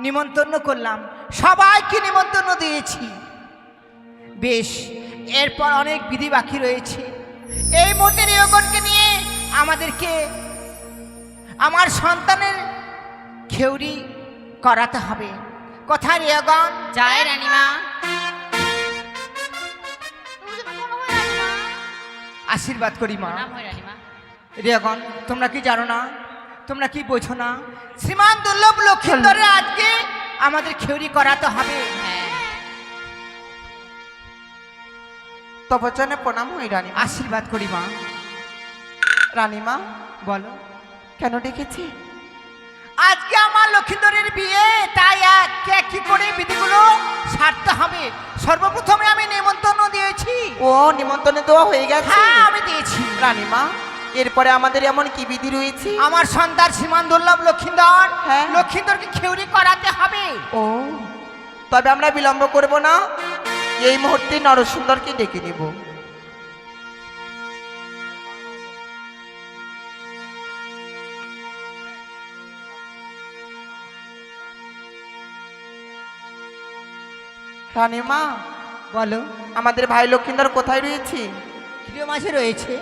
নিমন্ত্রণ করলাম, সবাইকে নিমন্ত্রণ দিয়েছি। বেশ, এরপর অনেক বিধি বাকি রয়েছে। এই মুহূর্তে রিয়গণকে নিয়ে আমাদেরকে আমার সন্তানের খেউরি করাতে হবে। কোথায় রিয়গণ? যায় রানীমা। আশীর্বাদ করি মা। প্রণাম হয় রানীমা। রিয়গণ, তোমরা কি জানো না, তোমরা কি বোঝো না, শ্রীমান দুর্লভ লক্ষিন্দরের আজকে আমাদের খেউরি করাতে হবে। হ্যাঁ, তপচনে প্রণাম হই রানীমা। আশীর্বাদ করি মা। রানীমা, বলো, কেন ডেকেছি? আজকে আমার লক্ষিন্দরের বিয়ে, তাই কি করে বিধিগুলো সারতে হবে। সর্বপ্রথমে আমি নিমন্ত্রণ দিয়েছি। ও, নিমন্ত্রণে দেওয়া হয়ে গেছে? হ্যাঁ, আমি দিয়েছি। রানীমা, এরপরে আমাদের এমন কি বিধি রয়েছে? আমার সন্তান শ্রীমান দুর্লভ লক্ষিন্দর, হ্যাঁ। লক্ষিন্দরকে খেউরি করাতে হবে। ও, তবে আমরা বিলম্ব করব না, এই মুহূর্তে নরসুন্দরকে ডেকে নেব। রানীমা, বলো, আমাদের ভাই লক্ষিন্দর কোথায় রয়েছে? প্রিয় মাঝে রয়েছে।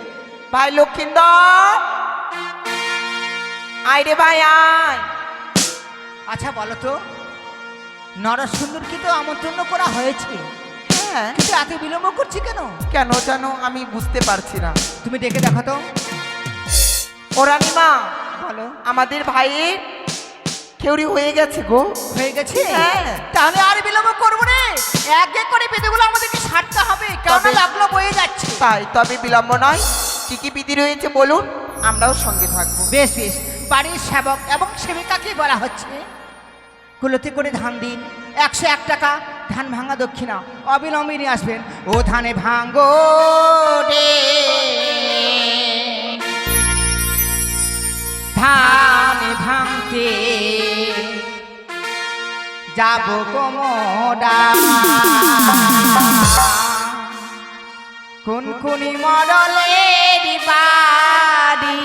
ভাই লক্ষিন্দর, আয় রে ভাই আয়। আচ্ছা বলো তো, নরসুন্দরকে তো আমন্ত্রণ করা হয়েছে, হ্যাঁ, কিন্তু এত বিলম্ব করছি কেন? কেন জানো আমি বুঝতে পারছি না। তুমি ডেকে দেখো তো। ও রানীমা, বলো, আমাদের ভাইয়ের খেউরি হয়ে গেছে গো। হয়ে গেছে? হ্যাঁ। তাহলে আর বিলম্ব করবো রে, এক এক করে বিধিগুলো আমাদেরকে সারতে হবে, কেন তবে- লাগলো বয়ে যাচ্ছে। তাই, তবে বিলম্ব নয়, কি কি বিধি রয়েছে বলুন, আমরাও সঙ্গে থাকবো। বেশ বেশ, বাড়ির সেবক এবং সেবিকাকে বলা হচ্ছে, কুলোতে করে ধান দিন, 101 টাকা ধান ভাঙা দক্ষিণা অবিলম্বে নিয়ে আসবেন। ও ধানে ভাঙ্গো রে, ধান ভাঙতে যাব কোমোডা, কোন কোনি মরলের বাড়ি,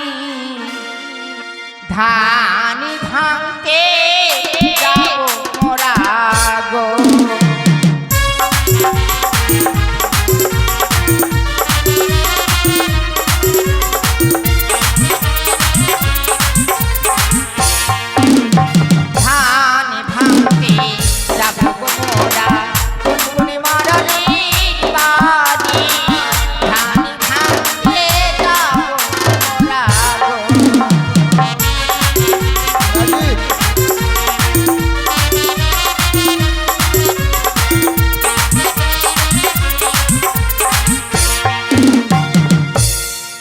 ধান ভাঙতে যাব মোরা গো। ধান ভাঙতে যাব গো মোরা, কোন কোনি মরলের বাড়ি, ধান ভাঙতে যাব মোরা গো।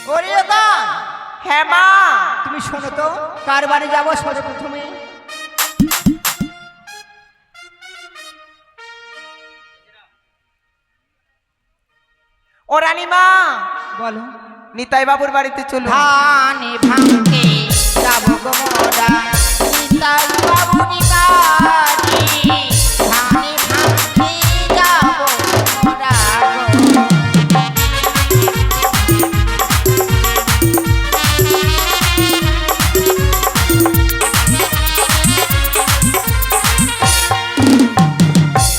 ওরে ওগো, হ্যাঁ মা, তুমি শোনো তো, কার বাড়ি যাবো সর্বপ্রথমে? ও রানীমা, বলো, নিতাই বাবুর বাড়িতে চলুন। ধান ভাঙতে যাবো গো মোরা, নিতাই বাবুরি বাড়ি, ধান ভাঙতে যাবো মোরা গো।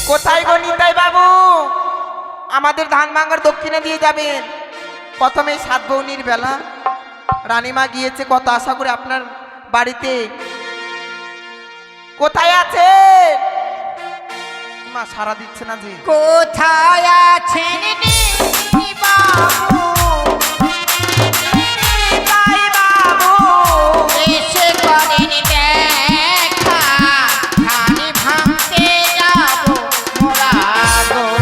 কোথায় গো নিতাই বাবু? আমাদের ধান ভাঙার দক্ষিণে দিয়ে যাবেন। প্রথমে সাত বৌনির বেলা, রানীমা গিয়েছে কত আশা করে আপনার বাড়িতে। কোথায় আছে মা? সারা দিচ্ছে না যে। কোথায় আছেন নিতাই বাবু? নিতাই বাবু এসে করেন দেখা, ধান ভাঙতে যাবো মোরা গো।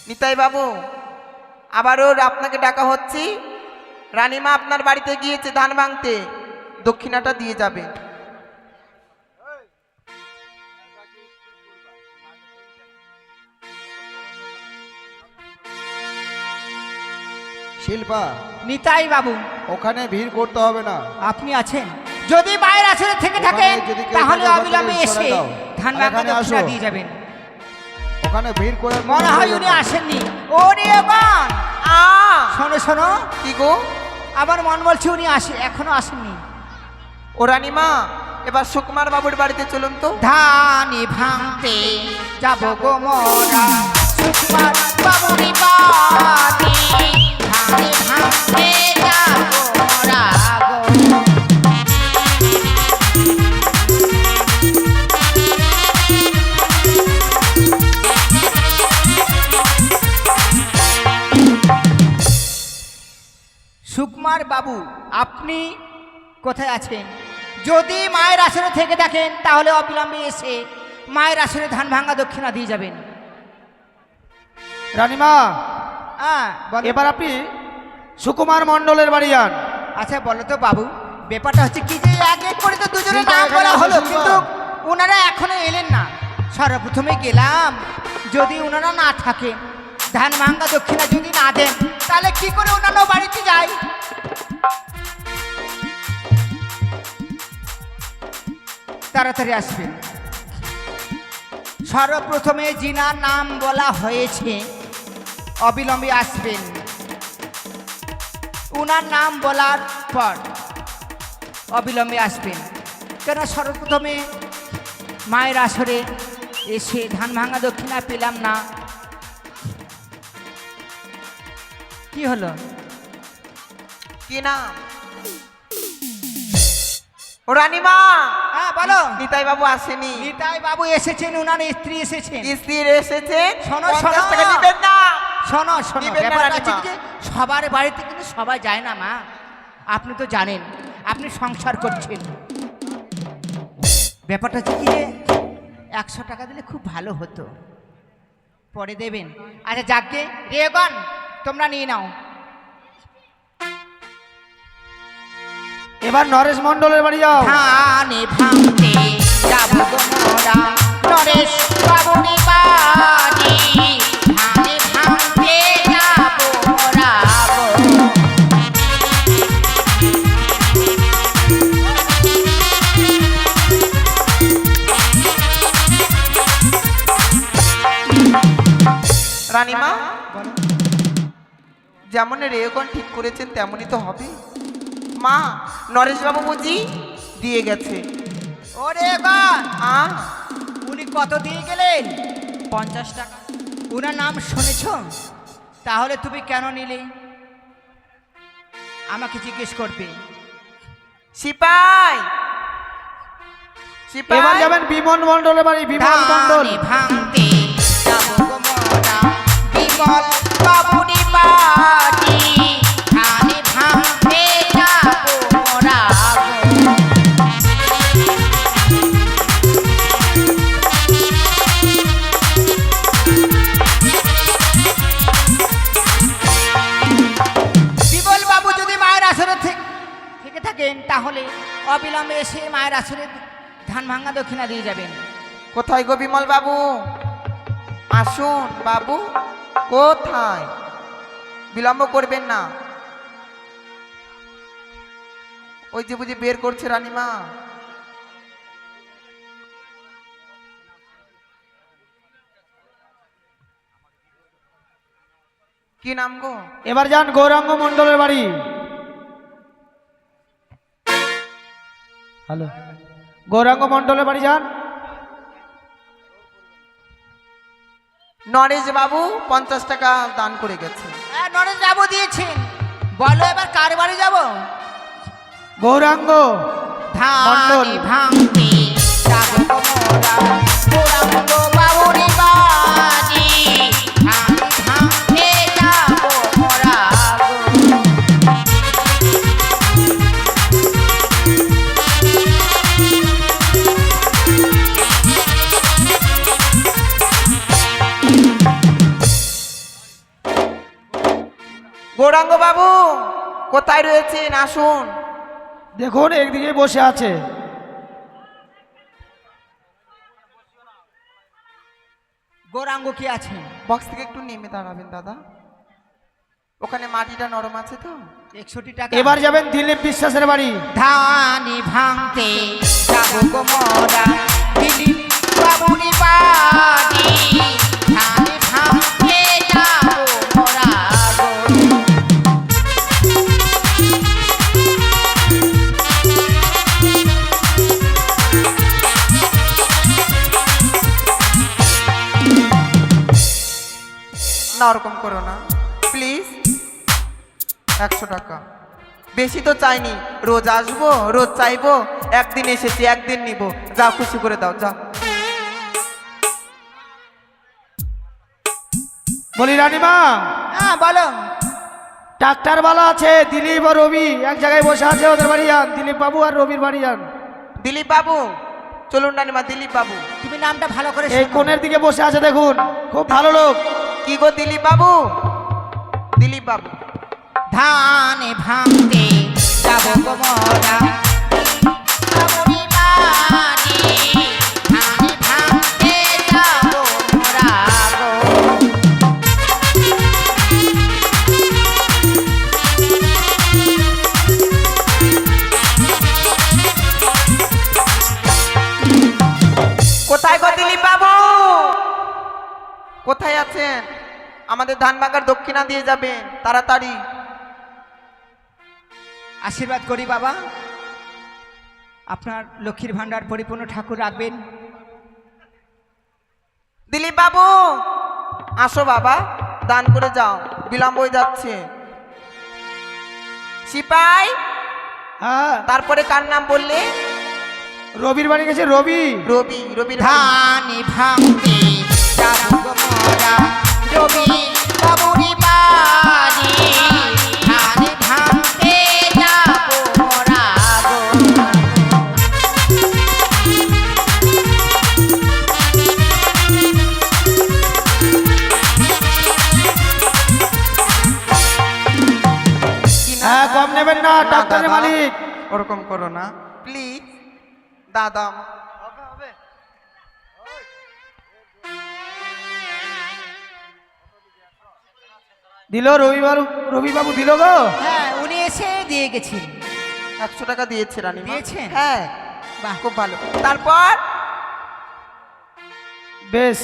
নিতাই বাবু, আবারও আপনাকে ডাকা হচ্ছে। রানীমা আপনার বাড়িতে গিয়েছে ধান ভাঙতে, দক্ষিণাটা দিয়ে যাবে। শিল্পা, নিতাই বাবু, ওখানে ভিড় করতে হবে না। আপনি আছেন? যদি বাইরে আসলে থেকে থাকেন ওখানে যদি কেউ তাহলে থাকে, অবিলম্বে ওখানে এসে সরে দাও। ধান আর ভাঙা এখানে দক্ষিণা আসো। দিয়ে যাবেন। ওখানে ভিড় করে মনে হয় উনি আসেননি। ও রিয়গণ, আ শোনো শোনো, কি গো? আমার মন বলছে উনি এখনো আসেননি। ও রানীমা, এবার সুকুমার বাবুর বাড়িতে চলুন তো। ধানি ভাঙতে যাব গো মোরা সুকুমার বাবুরি বাড়ি, ধানি ভাঙতে যাব মোরা গো। সুকুমার বাবু, আপনি কোথায় আছেন? যদি মায়ের আসরে থেকে থাকেন তাহলে অবিলম্বে এসে মায়ের আসরে ধান ভাঙা দক্ষিণা দিয়ে যাবেন। রানীমা, হ্যাঁ বলো। এবার আপনি সুকুমার মণ্ডলের বাড়ি যান। আচ্ছা বলো তো বাবু, ব্যাপারটা হচ্ছে কি যে এক এক করে তো দুজনের চিন্তা নাম এখানে বলা আছে, হলো, চিন্তা। কিন্তু ওনারা এখনো এলেন না। সর্বপ্রথমে গেলাম, যদি ওনারা না থাকেন, ধান ভাঙা দক্ষিণা যদি না দেন, তাহলে কি করে ওনারা বাড়িতে যায়? তাড়াতাড়ি আসবেন। সর্বপ্রথমে জিনার নাম বলা হয়েছে অবিলম্বে আসবেন। উনার নাম বলার পর অবিলম্বে আসবেন, কেন সর্বপ্রথমে মায়ের আসরে এসে ধান ভাঙা দক্ষিণা পেলাম না। কি হলো? কি নাম? ও রানীমা, হ্যাঁ বলো। নিতাই বাবু আসেনি। নিতাই বাবু এসেছেন, উনার স্ত্রী এসেছেন। স্ত্রীর এসেছে। শোনো, 50 শোনো। টাকা দিবেন না? শোনো শোনো, দিবেন না ব্যাপারটা হচ্ছে রানীমা? কি যে সবার বাড়িতে কিন্তু সবাই যায় না মা, আপনি তো জানেন, আপনি সংসার করছেন। ব্যাপারটা হচ্ছে কি যে 100 টাকা দিলে খুব ভালো হতো, পরে দেবেন। আচ্ছা যাকে রেগন, তোমরা নিয়ে নাও। এবার নরেশ মণ্ডলের বাড়ি যাও। ধানে ভাঙতে যাব গো মোরা নরেশ বাবুরি বাড়ি, ধানে ভাঙতে যাব মোরা গো। রানীমা, যেমন রেয়গণ ঠিক করেছেন তেমনই তো হবে। মা, নরেশ বাবু বুঝি দিয়ে গেছে। ওরে গান, আ উনি কত দিয়ে গেলেন? 50 টাকা। উনার নাম শুনেছ? তাহলে তুমি কেন নিলে? আমাকে জিজ্ঞেস করবে। সিপাই, সিপাই, এবার যাবেন বিমল মণ্ডলের বাড়ি। বিমল মণ্ডল। ধানে ভাঙতে যাব গো মোরা বিমল বাবুরি বাড়ি, ধানে ভাঙতে যাব মোরা গো। বিমল বাবু যদি মায়ের আসরে থেকে থাকেন তাহলে অবিলম্বে এসে মায়ের আসরে ধান ভাঙা দক্ষিণা দিয়ে যাবেন। কোথায় গো বিমল বাবু? আসুন বাবু, কোথায়? বিলম্ব করবেন না। ওই যে বুঝি বের করছে রানীমা। কি নাম গো? এবার যান গৌরাঙ্গ মণ্ডলের বাড়ি। হ্যালো, গৌরাঙ্গ মণ্ডলের বাড়ি যান। নরেশ বাবু 50 টাকা দান করে গেছে। হ্যাঁ, নরেশ বাবু দিয়েছেন। বলো এবার কার বাড়ি যাব? গৌরাঙ্গ মণ্ডল। ধানে ভাঙতে যাব গো মোরা গৌরাঙ্গ বাবুরি বাড়ি, ধানে ভাঙতে যাব মোরা গো। গৌরাঙ্গ বাবু কোথায় রয়েছেন? আসুন। দেখুন একদিকে বসে আছে। গৌরাঙ্গ কি আছে? বক্স থেকে একটু নেমে দাঁড়াবেন দাদা, ওখানে মাটিটা নরম আছে তো। 61 টাকা। এবার যাবেন দিলীপ বিশ্বাসের বাড়ি। ধানে ভাঙতে যাব গো মোরা দিলীপ বাবুরি বাড়ি, ধানে না ওরকম করো না প্লিজ। 100 টাকা বেশি তো চাইনি, রোজ আসবো রোজ চাইবো, একদিন এসেছি একদিন নিব, যা খুশি করে দাও যা। বলি রানীমা, হ্যাঁ বলো। ডাক্তার বালা আছে, দিলীপ আর রবি এক জায়গায় বসে আছে, ওদের বাড়ি যান। দিলীপ বাবু আর রবির বাড়ি যান। দিলীপ বাবু চলুন রানীমা, দিলীপ বাবু। তুমি নামটা ভালো করে এই শোনো। কোণের দিকে বসে আছে দেখুন, খুব ভালো লোক। কি গো দিলীপ বাবু? দিলীপ বাবু ধান ভাঙতে যাব গো মোরা, বাবুরি বাড়ি, ধান ভাঙতে যাব মোরা গো। কোথায় গো দিলীপ বাবু? কোথায় আছেন? আমাদের ধান ভাঙার দক্ষিণা দিয়ে যাবেন তাড়াতাড়ি। আশীর্বাদ করি বাবা, আপনার লক্ষ্মীর ভাণ্ডার পরিপূর্ণ ঠাকুর রাখবেন। দিলীপ বাবু আসো বাবা, দান করে যাও, বিলম্ব হয়ে যাচ্ছে। সিপাই হ্যাঁ, তারপরে কার নাম বললে? রবির বাড়ি গেছে রবি। রবি। রবির ধান ভাঙতে যাব গো মোরা, রবি বাবুরি বাড়ি, ধান ভাঙতে যাব মোরা গো। কি না? হ্যাঁ, কম নেবেন না, না, ডাক্তারের দাদা, মালিক। ওরকম করো না প্লিজ দাদা। দিল রবি বাবু দিল গো। হ্যাঁ উনি এসে দিয়ে গেছেন। 100 টাকা দিয়েছে রানীমা। দিয়েছেন? হ্যাঁ বাহ, খুব ভালো। তারপর বেশ,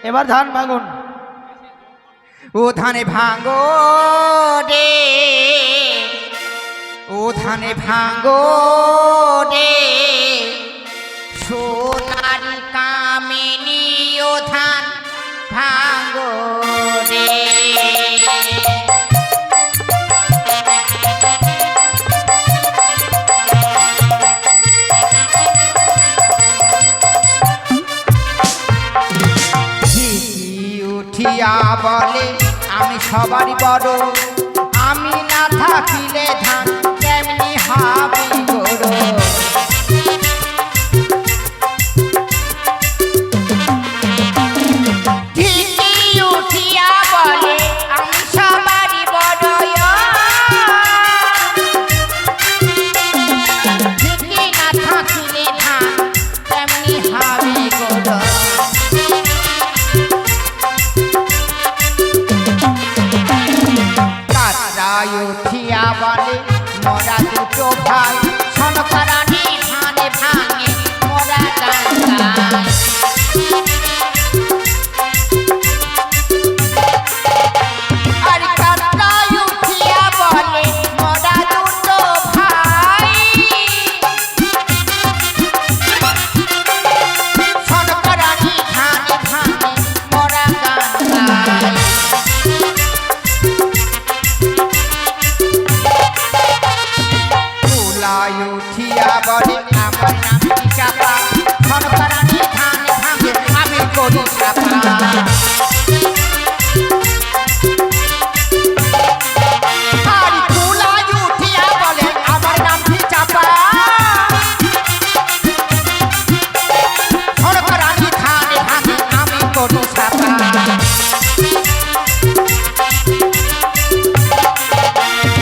এবার ধান ভাঙুন। ও ধানে ভাঙো রে, ও ধানে ভাঙো রে, সোনারি কামিনী ও ধান ভাঙো রে। উঠিয়া বলে আমি সবারই বড়, আমি না থাকিলে ধান কেমনি হবে গরো। ঢিকি উঠিয়া বলে আমি সবারই বড়, ঢিকি না থাকিলে ধান কেমনি হবে গরো। উঠিয়া বলে মোরা দুটো ভাই, সনকরানি ধানে ভাঙে মোরা গান। আর কাতরায় উঠিয়া বলে মোরা দুটো ভাই, সনকরানি ধানে ভাঙে মোরা গান। উঠিয়া বলে আমার নাম কি চাপা, সনকরানি ধান ভাঙে আমি করি চাপা। আর তুলাই উঠিয়া বলে আমার নাম কি চাপা, সনকরানি ধান ভাঙে আমি করি চাপা।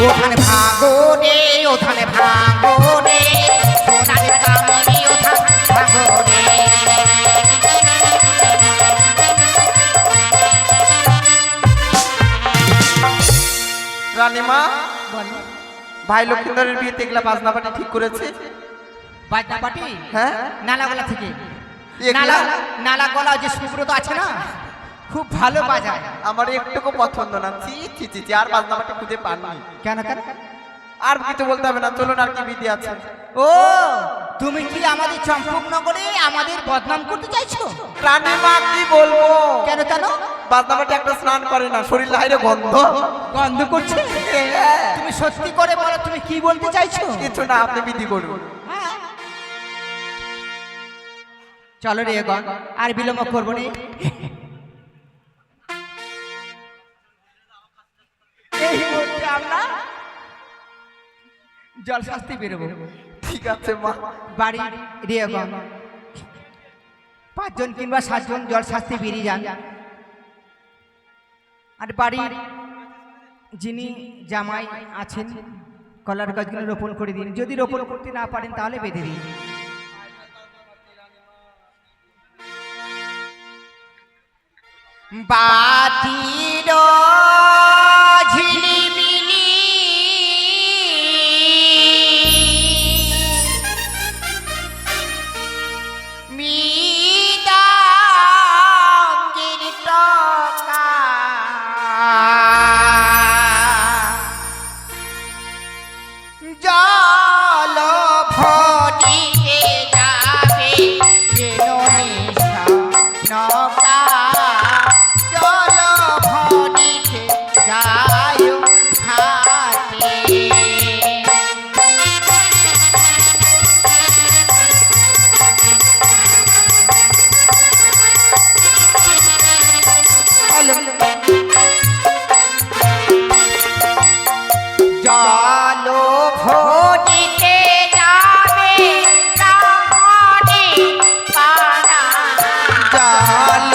ওখানে ভাগো রে, ওখানে ভাগো রে, সোনার কামিনী ওখানে ভাগো রে। রানীমা বলো ভাই লক্ষ্মীন্দরের বিয়েতে এগুলা বাজনা পাটি ঠিক করেছে? বাজনা পাটি? হ্যাঁ নালাগোলা থেকে। এগুলা? নালাগোলা যে সুব্রত আছে না, খুব ভালো বাজায়। আমার একটুকু পছন্দ না। ছি ছি ছি ছি, আর বাজনা পাটি খুঁজে পাননি। কেন কেন? আর কিছু বলতে হবে না, চলুন আর কি বিধি আছে। ও তুমি কি আমাদের চম্পকনগরে আমাদের বদনাম করতে চাইছো? রানীমা কি বলবো? কেন কেন? বাদনামাটি একটা স্নান করে না, শরীর লাইরে গন্ধ গন্ধ করছে। তুমি সত্যি করে বলো, তুমি কি বলতে চাইছো? কিছু না, আপনি বিধি করুন। চলো রে গণ, আর বিলম্ব করবো না। এই মুহূর্তে আমরা জল শাস্তি বেরোবো। ঠিক আছে মা। বাড়ি রিয়াগণ 5 জন কিংবা 7 জন জল শাস্তি বেরিয়ে যান। আর বাড়ির যিনি জামাই আছেন কলার গাছগুলো রোপণ করে দিন। যদি রোপণ করতে না পারেন তাহলে বেঁধে দিন। বাতির ঝিলিমিলি মৃদাঙ্গের টকা জল ভরিয়ে যাবে যেন নেশা নৌকা, জল ভরিতে যায় ঘাটে। জল ভরিতে যাবে ব্রাহ্মণে পাড়া, জল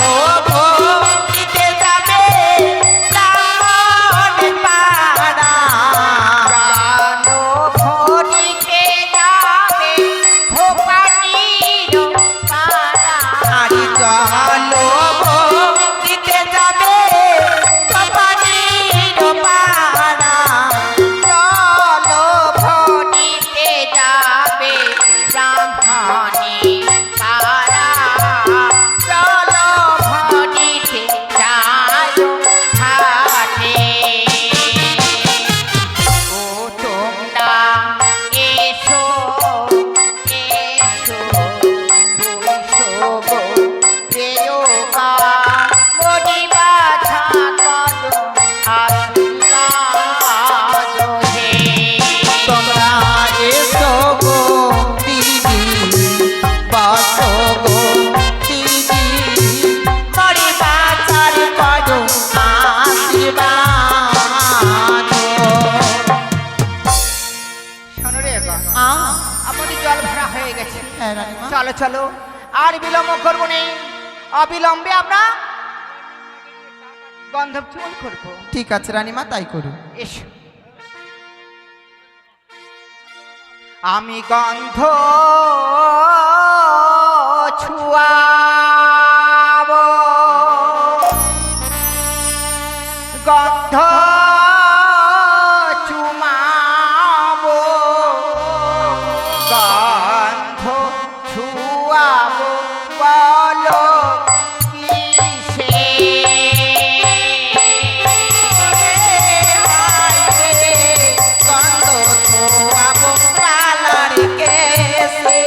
ভরিতে যাবে ব্রাহ্মণে পাড়া, জল ভরিতে যাবে ধোপানির পাড়া, আরে জল ভরিতে যাবে ধোপানির পাড়া, জল ভরিতে যাবে ব্রাহ্মণে পাড়া, জল ভরিতে যায় ঘাটে। ও তোমরা এসো এসো বৈশো গো প্রেয়কা, মরি বাছা করো আশীর্বাদ হে। তোমরা এসো গো দিদি, বাসো গো দিদি, মরি বাছার করো আশীর্বাদ। শোনো রে গণ, আমাদের জল ভরা হয়ে গেছে। হ্যাঁ রানীমা। চলো চলো, আর বিলম্ব করবো নেই। অবিলম্বে আমরা গন্ধব চুমন করবো। ঠিক আছে রানীমা, তাই করুন। এসো। আমি গন্ধ ছুয়াবো, গন্ধ চুমাবো, গন্ধ ছুয়াবো, বলো কিসে? গন্ধ ছোঁয়াবো কালার কেসে,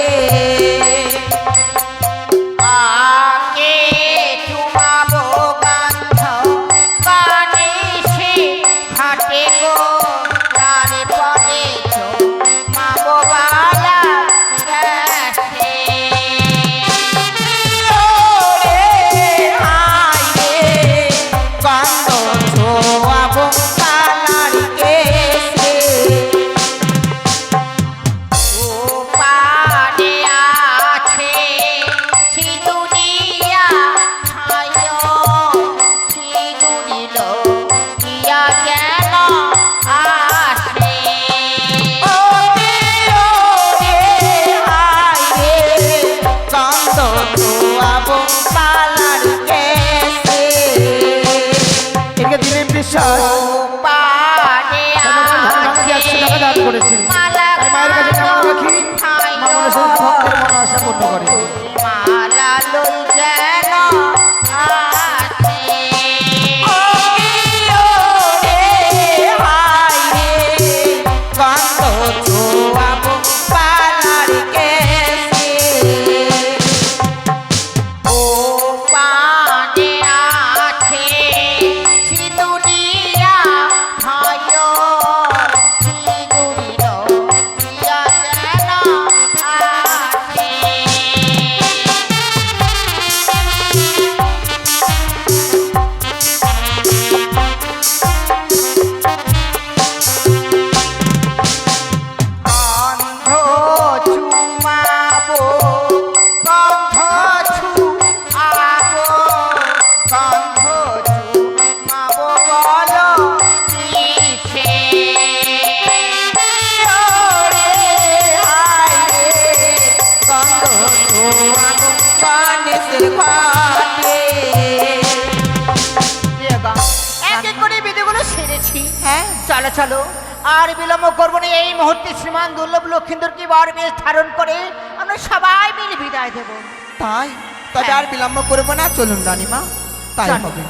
আগে চুমাবো গন্ধ কানে সে ঘাটে গো, তারপরে চুমাবো বালা গেছে। গন্ধ ছোঁয়াবো কালার কেসে, ও পানে আছে সিঁদুরিয়া ছায়া, সিঁদুরিল ইয়া যেন আসে। ও প্রিয় রে হায় রে, গন্ধ ছোঁয়াবো কালার কেসে। এদিকে দিলীপ বিশ্বাস পানে আছে 100 টাকা দান করেছে। মালা তাই মায়ের কাছে কেমন রাখি মামনের সব ভক্তের মনোবাসনা পূর্ণ করে। মালা লই যেন আসে। ও প্রিয় রে হায় রে, গন্ধ ছোঁয়াবো কালার কেসে। ও পানে আছে চলো আর বিলম্ব করবো না, এই মুহূর্তে শ্রীমান দুর্লভ লক্ষিন্দরকে বর বেশ ধারণ করে আমরা সবাই মিলে বিদায় দেবো। তাই তবে হ্যাঁ। আর বিলম্ব করবো না, চলুন রানীমা, তাই চলো। হবে।